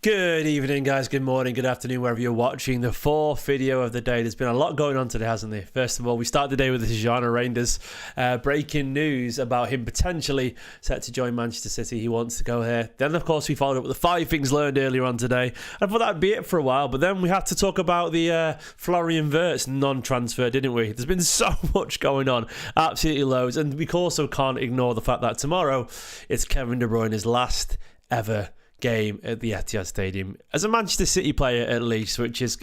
Good evening, guys. Good morning, good afternoon, wherever you're watching the fourth video of the day. There's been a lot going on today, hasn't there? First of all, we start the day with the Reinders breaking news about him potentially set to join Manchester City. He wants to go here. Then, of course, we followed up with the 5 things learned earlier on today. I thought that'd be it for a while, but then we had to talk about the Florian Wirtz non-transfer, didn't we? There's been so much going on, absolutely loads, and we also can't ignore the fact that tomorrow it's Kevin De Bruyne's last ever game at the Etihad Stadium as a Manchester City player, at least, which is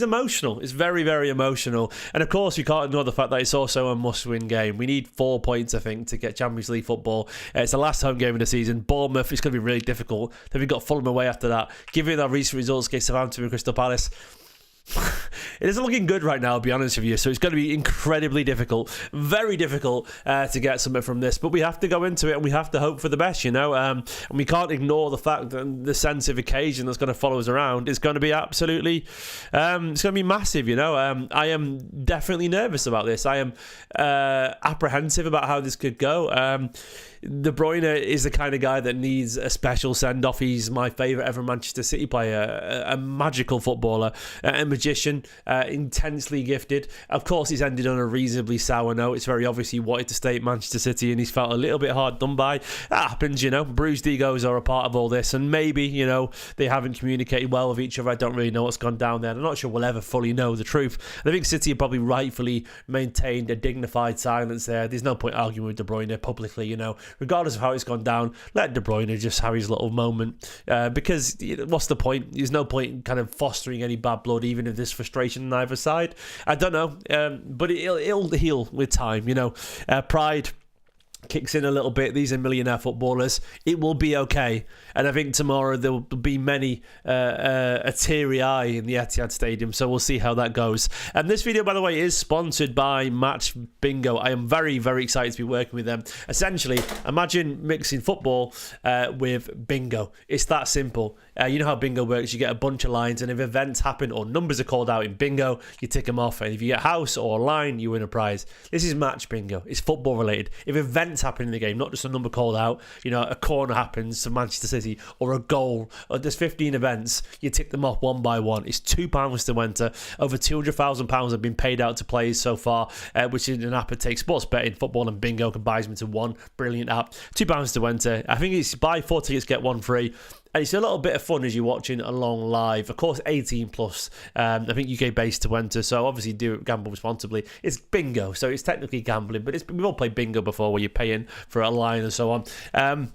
emotional. It's very, very emotional, and of course we can't ignore the fact that it's also a must-win game. We need 4 points, I think, to get Champions League football. It's the last home game of the season. Bournemouth, it's going to be really difficult. Then we've got Fulham away after that. Given our recent results against Southampton and Crystal Palace, it isn't looking good right now, I'll be honest with you. So it's going to be incredibly difficult, very difficult to get something from this. But we have to go into it and we have to hope for the best, you know. And we can't ignore the fact that the sense of occasion that's going to follow us around is going to be absolutely, it's going to be massive, you know. I am definitely nervous about this. I am apprehensive about how this could go. De Bruyne is the kind of guy that needs a special send-off. He's my favourite ever Manchester City player, a magical footballer, a magician, intensely gifted. Of course, he's ended on a reasonably sour note. It's very obvious he wanted to stay at Manchester City and he's felt a little bit hard done by. That happens, you know. Bruised egos are a part of all this, and maybe, you know, they haven't communicated well with each other. I don't really know what's gone down there. I'm not sure we'll ever fully know the truth. I think City have probably rightfully maintained a dignified silence there. There's no point arguing with De Bruyne publicly, you know. Regardless of how it's gone down, let De Bruyne just have his little moment, because what's the point? There's no point in kind of fostering any bad blood, even if there's frustration on either side. I don't know, but it'll heal with time, you know. Pride kicks in a little bit. These are millionaire footballers. It will be okay. And I think tomorrow there will be many a teary eye in the Etihad Stadium, so we'll see how that goes. And this video, by the way, is sponsored by Match Bingo. I am very, very excited to be working with them. Essentially, imagine mixing football with bingo. It's that simple. You know how bingo works. You get a bunch of lines, and if events happen or numbers are called out in bingo, you tick them off. And if you get house or line, you win a prize. This is Match Bingo. It's football related. If events happen in the game, not just a number called out, you know, a corner happens to Manchester City or a goal, or there's 15 events, you tick them off one by one. It's £2 to enter. Over £200,000 have been paid out to players so far, which is an app that takes sports betting, football and bingo, combines them into one brilliant app. £2 to enter. I think it's buy 4 tickets, get 1 free. And it's a little bit of fun as you're watching along live. Of course, 18 plus. I think UK based to enter, so obviously do gamble responsibly. It's bingo, so it's technically gambling, but we've all played bingo before, where you're paying for a line and so on.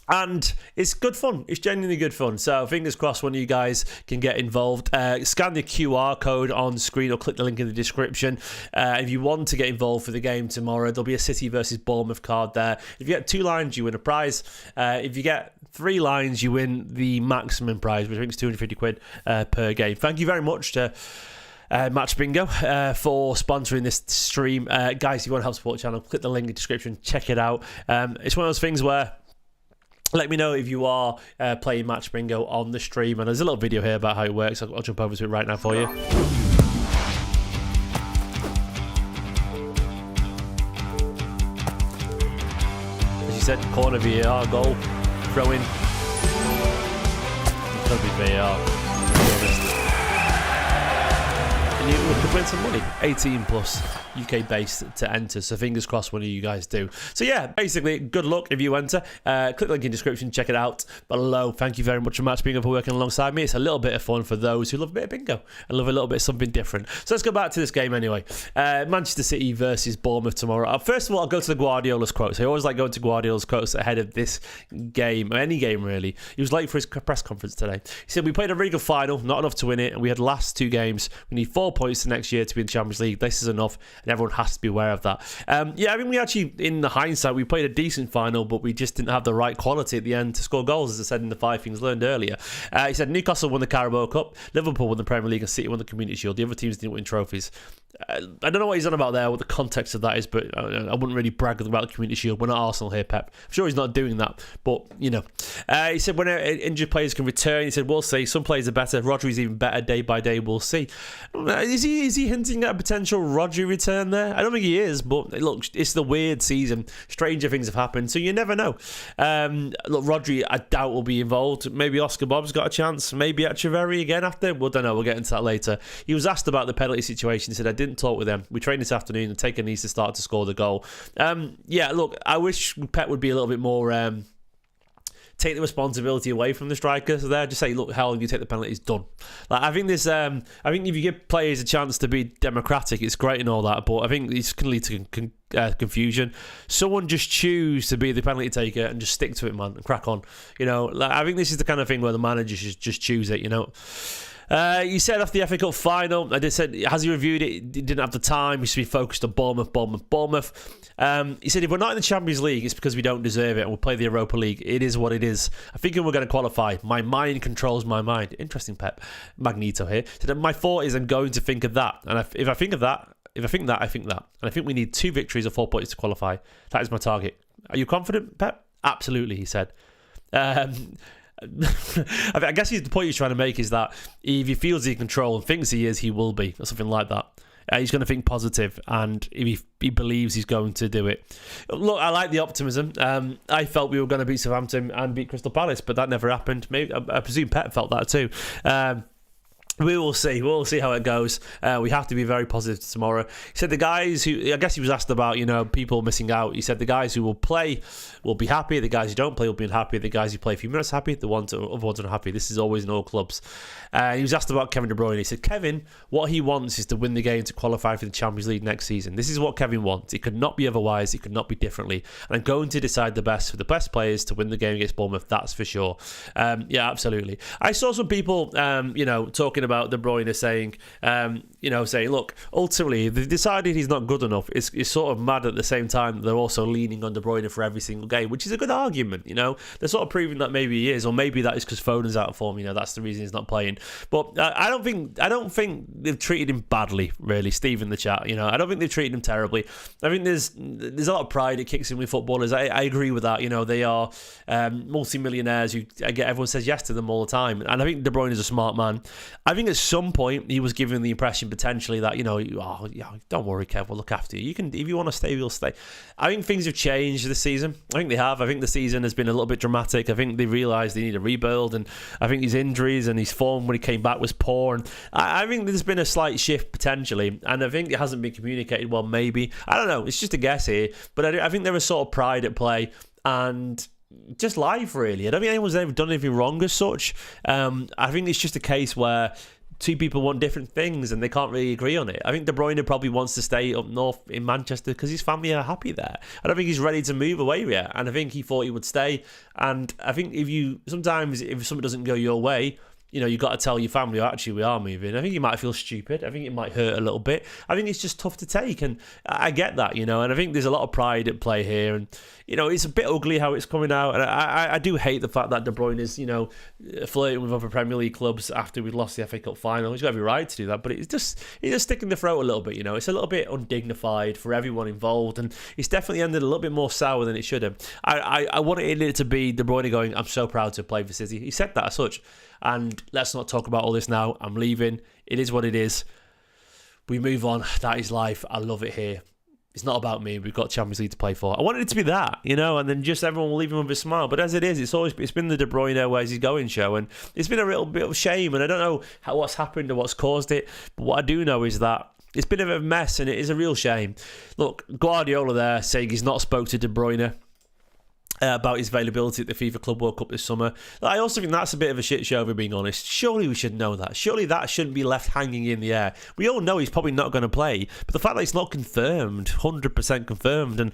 And it's good fun. It's genuinely good fun. So fingers crossed one of you guys can get involved. Scan the QR code on screen or click the link in the description. If you want to get involved for the game tomorrow, there'll be a City versus Bournemouth card there. If you get 2 lines, you win a prize. If you get 3 lines, you win the maximum prize, which I think is £250 per game. Thank you very much to Match Bingo for sponsoring this stream. Guys, if you want to help support the channel, click the link in the description. Check it out. It's one of those things where, let me know if you are playing Match Bingo on the stream. And there's a little video here about how it works. I'll jump over to it right now for you. As you said, corner VAR, goal, throw in. It's going to be VAR. And you could win some money. 18 plus. UK based to enter, so fingers crossed one of you guys do. So yeah, basically, good luck if you enter. Click the link in the description, check it out below. Thank you very much for Match Bingo for working alongside me. It's a little bit of fun for those who love a bit of bingo and love a little bit of something different. So let's go back to this game anyway. Manchester City versus Bournemouth tomorrow. First of all, I'll go to the Guardiola's quotes. I always like going to Guardiola's quotes ahead of this game, or any game really. He was late for his press conference today. He said, "We played a really good final, not enough to win it, and we had the last 2 games. We need 4 points the next year to be in the Champions League. This is enough, and everyone has to be aware of that." Yeah, I mean, we actually, in the hindsight, we played a decent final, but we just didn't have the right quality at the end to score goals, as I said in the 5 things learned earlier. He said Newcastle won the Carabao Cup, Liverpool won the Premier League, and City won the Community Shield. The other teams didn't win trophies. I don't know what he's on about there, what the context of that is, but I wouldn't really brag about the Community Shield. We're not Arsenal here, Pep. I'm sure he's not doing that, but, you know. He said when injured players can return, he said, we'll see. Some players are better. Rodri's even better day by day. We'll see. Is he hinting at a potential Rodri return there? I don't think he is, but look, it's the weird season. Stranger things have happened, so you never know. Look, Rodri, I doubt will be involved. Maybe Oscar Bob's got a chance. Maybe Echeverri again after. We don't know. We'll get into that later. He was asked about the penalty situation. He said, I didn't talk with them. We trained this afternoon and Taker needs to start to score the goal. Yeah, look, I wish Pep would be a little bit more take the responsibility away from the striker. So there, just say, look, how you take the penalty, it's done. Like, I think this. I think if you give players a chance to be democratic, it's great and all that, but I think it's going to lead to confusion. Someone just choose to be the penalty taker and just stick to it, man, and crack on. You know, like, I think this is the kind of thing where the manager should just choose it. You know. He said after the FA Cup final, I just said, has he reviewed it? He didn't have the time. He should be focused on Bournemouth. He said, if we're not in the Champions League, it's because we don't deserve it and we'll play the Europa League. It is what it is. I think we're going to qualify. My mind controls my mind. Interesting, Pep. Magneto here. He said, my thought is I'm going to think of that. And if I think of that, I think that. And I think we need 2 victories or 4 points to qualify. That is my target. Are you confident, Pep? Absolutely, he said. I guess the point he's trying to make is that if he feels he can control and thinks he is, he will be, or something like that. He's going to think positive, and if he believes he's going to do it. Look, I like the optimism. I felt we were going to beat Southampton and beat Crystal Palace, but that never happened. Maybe I presume Pep felt that too. We will see. We'll see how it goes. We have to be very positive tomorrow. He said the guys who, I guess he was asked about, you know, people missing out. He said the guys who will play will be happy. The guys who don't play will be unhappy. The guys who play a few minutes happy. The other ones are unhappy. This is always in all clubs. He was asked about Kevin De Bruyne. He said, Kevin, what he wants is to win the game to qualify for the Champions League next season. This is what Kevin wants. It could not be otherwise. It could not be differently. And I'm going to decide the best for the best players to win the game against Bournemouth. That's for sure. Yeah, absolutely. I saw some people, talking about De Bruyne saying, look, ultimately, they've decided he's not good enough. It's sort of mad at the same time they're also leaning on De Bruyne for every single game, which is a good argument, you know. They're sort of proving that maybe he is, or maybe that is because Foden's out of form, you know, that's the reason he's not playing. But I don't think they've treated him badly, really, Steve in the chat, you know. I don't think they've treated him terribly. I think there's a lot of pride that kicks in with footballers. I agree with that, you know. They are multi-millionaires who, everyone says yes to them all the time. And I think De Bruyne is a smart man. I think at some point he was given the impression potentially that, you know, don't worry, Kev, we'll look after you. You can, if you want to stay, we'll stay. I think things have changed this season. I think they have. I think the season has been a little bit dramatic. I think they realised they need a rebuild, and I think his injuries and his form when he came back was poor. And I think there's been a slight shift potentially, and I think it hasn't been communicated well. Maybe, I don't know. It's just a guess here, but I think there is sort of pride at play and just life, really. I don't think anyone's ever done anything wrong as such. I think it's just a case where two people want different things and they can't really agree on it. I think De Bruyne probably wants to stay up north in Manchester because his family are happy there. I don't think he's ready to move away yet, and I think he thought he would stay. And I think sometimes if something doesn't go your way, you know, you've got to tell your family, actually, we are moving. I think you might feel stupid. I think it might hurt a little bit. I think it's just tough to take, and I get that, you know, and I think there's a lot of pride at play here, and, you know, it's a bit ugly how it's coming out, and I do hate the fact that De Bruyne is, you know, flirting with other Premier League clubs after we'd lost the FA Cup final. He's got every right to do that, but he's just sticking the throat a little bit, you know. It's a little bit undignified for everyone involved, and it's definitely ended a little bit more sour than it should have. I wanted it to be De Bruyne going, I'm so proud to play for City. He said that as such. And let's not talk about all this now. I'm leaving. It is what it is. We move on. That is life. I love it here. It's not about me. We've got Champions League to play for. I wanted it to be that, you know, and then just everyone will leave him with a smile. But as it is, it's been the De Bruyne where's he going show, and it's been a real bit of shame. And I don't know what's happened or what's caused it. But what I do know is that it's been a mess, and it is a real shame. Look, Guardiola there saying he's not spoke to De Bruyne about his availability at the FIFA Club World Cup this summer. I also think that's a bit of a shit show, if we're being honest. Surely we should know that. Surely that shouldn't be left hanging in the air. We all know he's probably not going to play, but the fact that it's not confirmed, 100% confirmed, and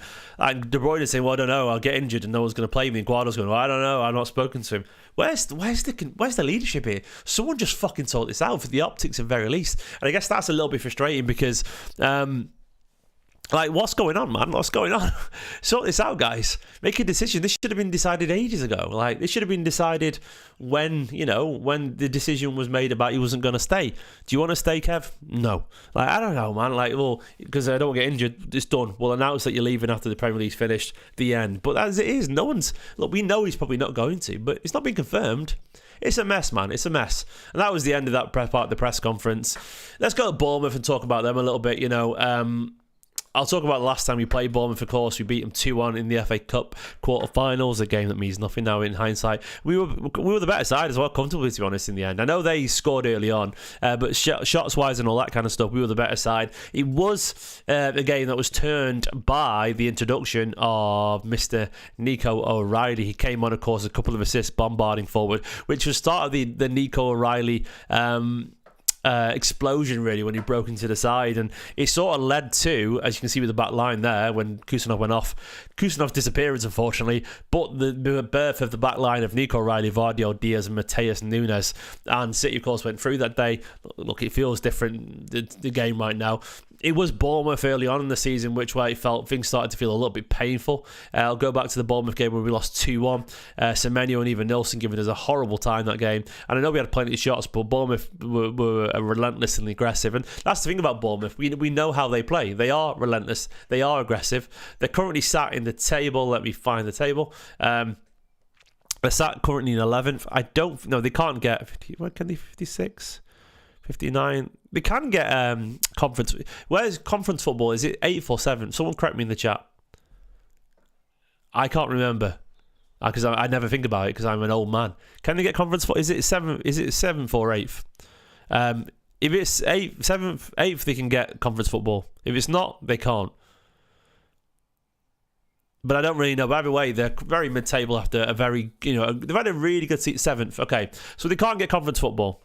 De Bruyne is saying, well, I don't know, I'll get injured and no one's going to play me, and Guardiola's going, well, I don't know, I've not spoken to him. Where's the leadership here? Someone just fucking sort this out for the optics at very least. And I guess that's a little bit frustrating because Like, what's going on, man? What's going on? Sort this out, guys. Make a decision. This should have been decided ages ago. Like, this should have been decided when, when the decision was made about he wasn't going to stay. Do you want to stay, Kev? No. Like, I don't know, man. Like, well, because I don't get injured, it's done. We'll announce that you're leaving after the Premier League's finished, the end. But as it is, look, we know he's probably not going to, but it's not been confirmed. It's a mess, man. It's a mess. And that was the end of that part of the press conference. Let's go to Bournemouth and talk about them a little bit, I'll talk about the last time we played Bournemouth, of course. We beat them 2-1 in the FA Cup quarter-finals, a game that means nothing now in hindsight. We were the better side as well, comfortably, to be honest, in the end. I know they scored early on, but shots-wise and all that kind of stuff, we were the better side. It was a game that was turned by the introduction of Mr. Nico O'Reilly. He came on, of course, a couple of assists, bombarding forward, which was start of the Nico O'Reilly explosion, really, when he broke into the side, and it sort of led to, as you can see with the back line there, when Kusanov went off, Kusanov's disappearance, unfortunately, but the birth of the back line of Nico O'Reilly, Vardio, Diaz and Mateus Nunes, and City, of course, went through that day. Look, it feels different, the game right now. It was Bournemouth early on in the season, which way it felt things started to feel a little bit painful. I'll go back to the Bournemouth game where we lost 2-1. Semenyo and even Nilsson giving us a horrible time that game. And I know we had plenty of shots, but Bournemouth were relentlessly aggressive. And that's the thing about Bournemouth. We know how they play. They are relentless. They are aggressive. They're currently sat in the table. Let me find the table. They're sat currently in 11th. I don't know. They can't get 50. What can they? 56? 59. They can get conference. Where's conference football? Is it 8th or 7th? Someone correct me in the chat. I can't remember because I never think about it because I'm an old man. Can they get conference football? Is it 7th? Is it 7th or 8th? If it's 8th, 7th, 8th, they can get conference football. If it's not, they can't. But I don't really know. But either way, they're very mid-table after a very, they've had a really good seat. 7th. Okay, so they can't get conference football.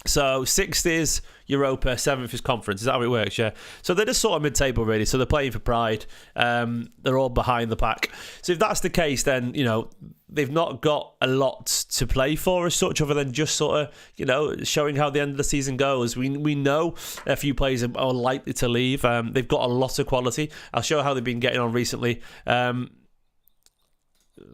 So 6th is Europa, 7th is conference. Is that how it works? Yeah. So they're just sort of mid-table, really. So they're playing for pride. They're all behind the pack. So if that's the case, then, they've not got a lot to play for as such, other than just sort of, showing how the end of the season goes. We know a few players are likely to leave. They've got a lot of quality. I'll show how they've been getting on recently.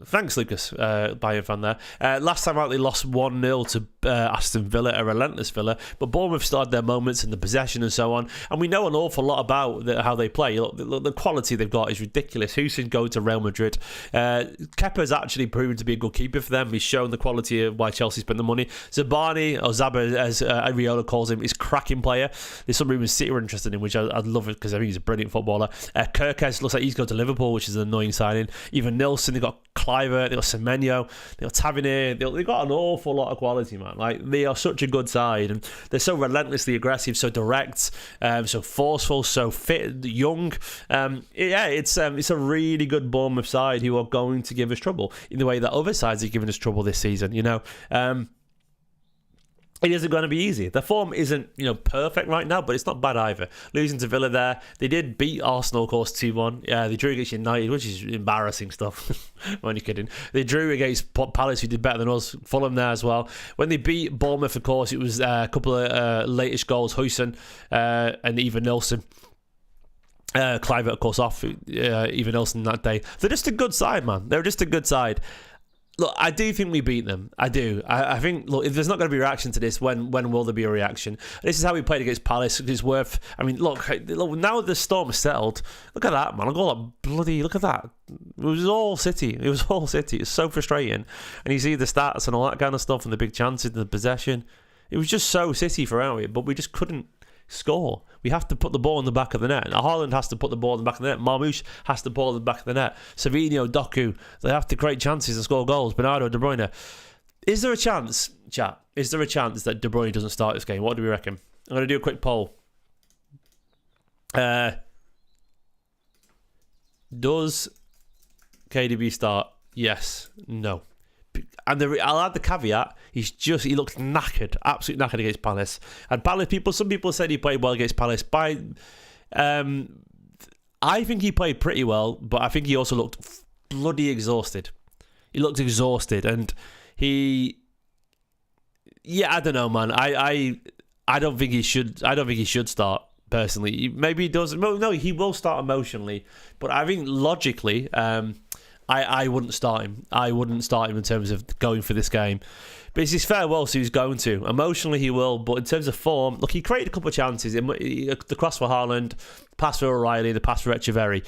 Thanks, Lucas, Bayern fan there. Last time out, they lost 1-0 to Aston Villa, a relentless Villa. But Bournemouth started their moments in the possession and so on. And we know an awful lot about how they play. Look, the quality they've got is ridiculous. Husin go to Real Madrid. Kepa's actually proven to be a good keeper for them. He's shown the quality of why Chelsea spent the money. Zabani, or Zaba, as Iraola calls him, is a cracking player. There's some rumours City were interested in, which I'd love it because I think he's a brilliant footballer. Kirkes looks like he's going to Liverpool, which is an annoying signing. Even Nilsson, they've got Cliver, they've got Semenyo, they've got Tavernier, they've got an awful lot of quality, man. Like, they are such a good side, and they're so relentlessly aggressive, so direct, so forceful, so fit, young. It's a really good Bournemouth side who are going to give us trouble in the way that other sides are giving us trouble this season. It isn't going to be easy. The form isn't, perfect right now, but it's not bad either. Losing to Villa there. They did beat Arsenal, of course, 2-1. They drew against United, which is embarrassing stuff. When you're kidding. They drew against Palace, who did better than us. Fulham there as well. When they beat Bournemouth, of course, it was a couple of latest goals. Huijsen and even Nilsson. Clive, of course, off. Even Nilsson that day. They're just a good side, man. They're just a good side. Look, I do think we beat them. I do. I think, look, if there's not going to be a reaction to this, when will there be a reaction? This is how we played against Palace. It's worth... I mean, look, now the storm is settled, look at that, man. Look at that. It was all City. It's so frustrating. And you see the stats and all that kind of stuff and the big chances and the possession. It was just so City throughout it, but we just couldn't score. We have to put the ball in the back of the net. Haaland has to put the ball in the back of the net. Marmoush has to ball in the back of the net. Savinho, Doku, they have to create chances and score goals. Bernardo, De Bruyne. Is there a chance, chat? Is there a chance that De Bruyne doesn't start this game? What do we reckon? I'm going to do a quick poll. Does KDB start? Yes. No. And I'll add the caveat, he looked knackered, absolutely knackered against Palace. And Palace some people said he played well against Palace. I think he played pretty well, but I think he also looked bloody exhausted. He looked exhausted, and I don't know, man. I don't think he should start personally. Maybe he doesn't. No, he will start emotionally. But I think logically, I wouldn't start him. I wouldn't start him in terms of going for this game. But it's his farewell, so he's going to. Emotionally, he will. But in terms of form, look, he created a couple of chances. The cross for Haaland, pass for O'Reilly, the pass for Echeverry.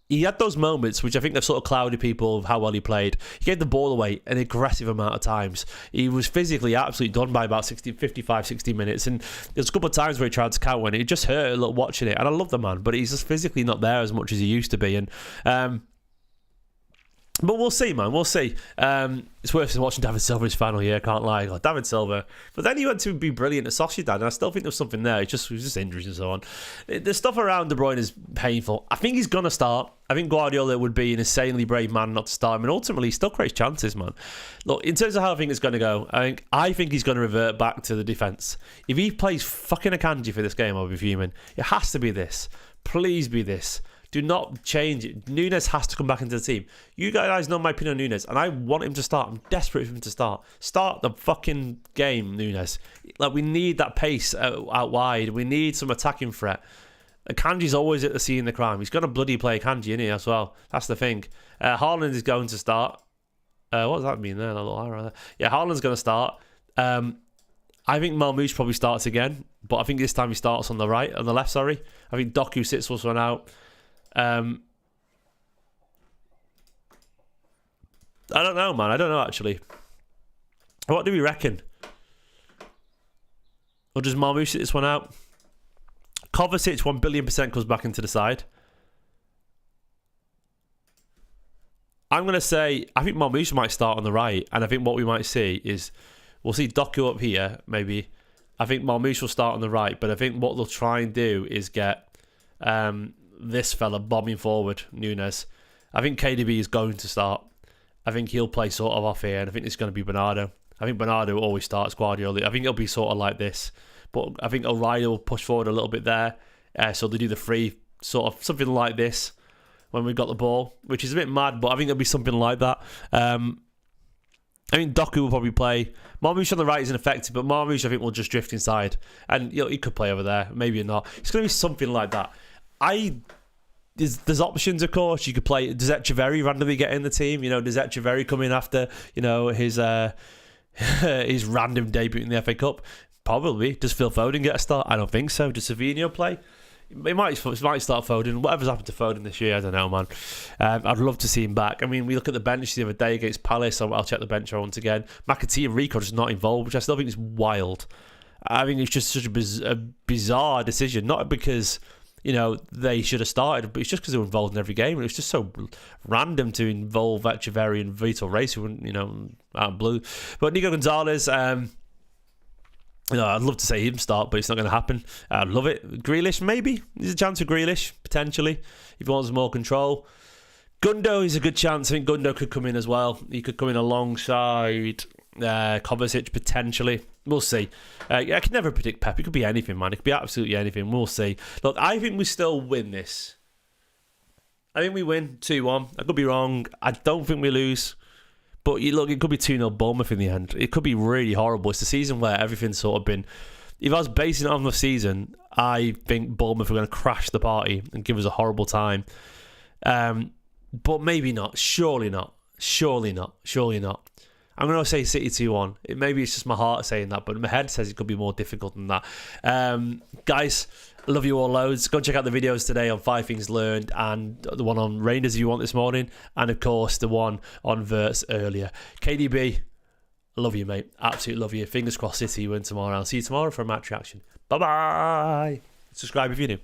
He had those moments which I think have sort of clouded people of how well he played. He gave the ball away an aggressive amount of times. He was physically absolutely done by about 55, 60 minutes. And there's a couple of times where he tried to counter and it just hurt a little watching it. And I love the man, but he's just physically not there as much as he used to be. And but we'll see, man. We'll see. It's worse than watching David Silva his final year, can't lie. Oh, David Silva. But then he went to be brilliant at Sociedad, and I still think there was something there. It was just injuries and so on. The stuff around De Bruyne is painful. I think he's going to start. I think Guardiola would be an insanely brave man not to start him, and ultimately he still creates chances, man. Look, in terms of how I think it's going to go, I think he's going to revert back to the defence. If he plays fucking Akanji for this game, I'll be fuming. It has to be this. Please be this. Do not change it. Núñez has to come back into the team. You guys know my opinion on Núñez, and I want him to start. I'm desperate for him to start. Start the fucking game, Núñez. Like, we need that pace out wide. We need some attacking threat. Akanji's always at the scene in the crime. He's going to bloody play Akanji, isn't he, as well? That's the thing. Haaland is going to start. What does that mean there? A little arrow there. Yeah, Haaland's going to start. I think Marmoush probably starts again, but I think this time he starts on the left, sorry. I think Doku sits this one out. I don't know, man. I don't know, actually. What do we reckon? Or does Marmoush sit this one out? Kovacic 1,000,000,000% comes back into the side. I'm going to say, I think Marmoush might start on the right, and I think what we might see is, we'll see Doku up here, maybe. I think Marmoush will start on the right, but I think what they'll try and do is get this fella bombing forward, Núñez. I think KDB is going to start. I think he'll play sort of off here, and I think it's going to be Bernardo. I think Bernardo always starts Guardiola. I think it'll be sort of like this. But I think O'Reilly will push forward a little bit there. So they do the free, sort of something like this when we've got the ball, which is a bit mad, but I think it'll be something like that. I think Doku will probably play. Marmoush on the right isn't effective, but Marmoush I think will just drift inside. And he could play over there, maybe not. It's going to be something like that. There's options, of course. You could play. Does Echeverry randomly get in the team? Does Echeverry come in after his his random debut in the FA Cup? Probably. Does Phil Foden get a start? I don't think so. Does Savinho play? It might start Foden. Whatever's happened to Foden this year, I don't know, man. I'd love to see him back. I mean, we look at the bench the other day against Palace. So I'll check the bench once again. McAtee and Rico just not involved, which I still think is wild. I think it's just such a bizarre decision. Not because they should have started, but it's just because they were involved in every game. And it was just so random to involve Echeverry and Vitor Reis, who out of blue. But Nico Gonzalez, I'd love to say him start, but it's not going to happen. I'd love it. Grealish, maybe. There's a chance of Grealish, potentially, if he wants more control. Gundo is a good chance. I think Gundo could come in as well. He could come in alongside Kovacic, potentially. We'll see. I can never predict Pep. It could be anything, man. It could be absolutely anything. We'll see. Look, I think we still win this. I think we win 2-1. I could be wrong. I don't think we lose. But look, it could be 2-0 Bournemouth in the end. It could be really horrible. It's the season where everything's sort of been... If I was basing it on the season, I think Bournemouth are going to crash the party and give us a horrible time. But maybe not. Surely not. Surely not. Surely not. I'm going to say City 2-1. Maybe it's just my heart saying that, but my head says it could be more difficult than that. Guys, I love you all loads. Go and check out the videos today on 5 Things Learned and the one on Rangers if you want this morning. And, of course, the one on Verts earlier. KDB, I love you, mate. Absolutely love you. Fingers crossed City win tomorrow. I'll see you tomorrow for a match reaction. Bye-bye. Subscribe if you're new.